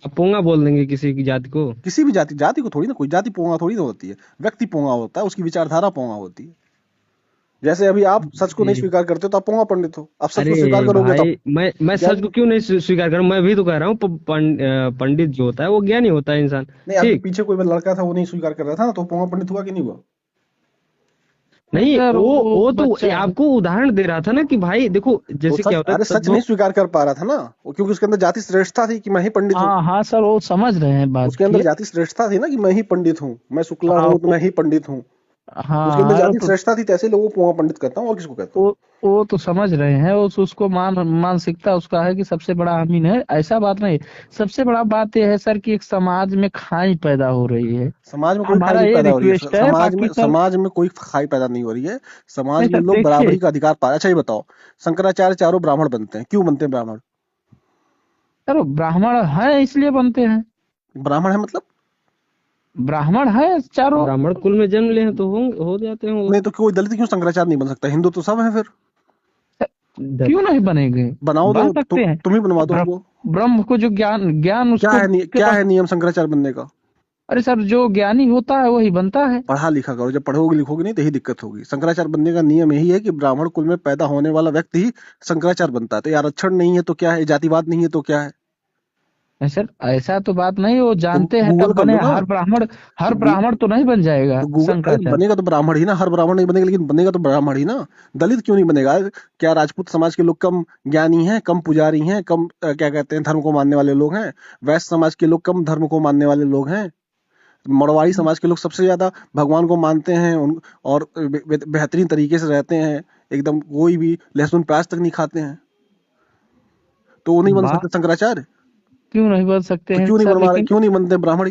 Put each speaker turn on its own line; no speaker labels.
अब पोंगा बोल देंगे किसी की जाति को।
किसी भी जाति जाति को थोड़ी ना, कोई जाति पोंगा थोड़ी ना होती है, व्यक्ति पोंगा होता है, उसकी विचारधारा पोंगा होती है। जैसे अभी आप सच को नहीं
जी।
स्वीकार करते हो तो आप पोंगा पंडित हो, आप सच
अरे
को स्वीकार करोगे तो आप
भाई, मैं सच को
ज्ञानी।
क्यों नहीं स्वीकार करूं? मैं भी तो कह रहा हूँ पंडित जो होता है वो ज्ञानी होता है इंसान।
नहीं, आपके
ठीक।
पीछे कोई लड़का था वो नहीं स्वीकार कर रहा था ना, तो पोंगा पंडित हुआ कि नहीं हुआ?
नहीं,
सर वो
वो तो
बच्चा है।
आपको उदाहरण दे रहा था ना कि भाई देखो,
तो
जैसे क्या
सच,
होता है
अरे सच नहीं स्वीकार कर पा रहा था ना वो, क्योंकि उसके अंदर जाति श्रेष्ठता थी कि मैं ही पंडित हूँ।
हाँ हाँ सर, वो समझ रहे हैं बात
उसके अंदर
की।
जाति श्रेष्ठता थी ना कि मैं ही पंडित हूँ, मैं शुक्ला
हाँ
हूँ तो मैं ही पंडित हूँ। उसके अंदर
हाँ, अरे
जाति
तो
श्रेष्ठता थी, तो ऐसे लोगों को पोंगा पंडित कहता हूँ, और किसको कहता हूँ?
वो वो तो समझ रहे हैं, उसको मानसिकता उसका है कि सबसे बड़ा अमीन है, ऐसा बात नहीं। सबसे बड़ा बात यह है सर कि एक समाज में खाई पैदा हो रही है।
समाज में कोई खाई
हमारा
नहीं
ये
पैदा हो रही है,
रिक्वेस्ट है,
समाज में
बाकी सर।
कोई खाई पैदा नहीं हो रही है। समाज
नहीं
में
सर
लोग
देखिए।
बराबरी का अधिकार पा। अच्छा ये बताओ, शंकराचार्य चारों ब्राह्मण बनते हैं, क्यों बनते हैं ब्राह्मण?
सर ब्राह्मण है इसलिए बनते हैं।
ब्राह्मण है मतलब?
ब्राह्मण है चारों।
ब्राह्मण कुल में जन्म ले हैं तो हो जाते हैं वो।
नहीं तो कोई दलित क्यों शंकराचार्य नहीं बन सकता? हिंदू तो सब है फिर।
क्यों नहीं बनेंगे?
बनाओ
बन
तो
सकते हैं।
तुम ही बनवा दो
ब्रह्म
हमको।
ब्रह्म को जो ज्ञान ज्ञान उसको के
क्या
पास।
है नियम शंकराचार्य बनने का?
अरे सर, जो ज्ञानी होता है वही बनता है।
पढ़ा लिखा करो, जब पढ़ोगे लिखोगे नहीं तो यही दिक्कत होगी। शंकराचार्य बनने का नियम यही है कि ब्राह्मण कुल में पैदा होने वाला व्यक्ति ही शंकराचार्य बनता है। तो ये आरक्षण नहीं है तो क्या है, जातिवाद नहीं है तो क्या है?
नहीं सर, ऐसा तो बात नहीं, वो
तो
जानते हैं
गूगल
तब
कर
बने।
लो ना।
हर
तो
ब्राह्मण तो नहीं बन जाएगा
तो गूगल, अरे
शंकराचार्य।
बनेगा तो ब्राह्मण ही ना, हर ब्राह्मण नहीं बनेगा लेकिन बनेगा तो ब्राह्मण ही ना। दलित क्यों नहीं बनेगा? क्या राजपूत समाज के लोग कम ज्ञानी हैं, कम पुजारी हैं, कम क्या कहते हैं धर्म को मानने वाले लोग हैं? वैश्य समाज के लोग कम धर्म को मानने वाले लोग हैं? मरवाड़ी समाज के लोग सबसे ज्यादा भगवान को मानते हैं और बेहतरीन तरीके से रहते हैं, एकदम कोई भी लहसुन प्याज तक नहीं खाते हैं। तो वो नहीं बन
बात
सकते शंकराचार्य?
क्यों नहीं बन सकते
तो
हैं
क्यों नहीं
सर,
बनवा रहे,
लेकिन
क्यों नहीं बनते ब्राह्मण?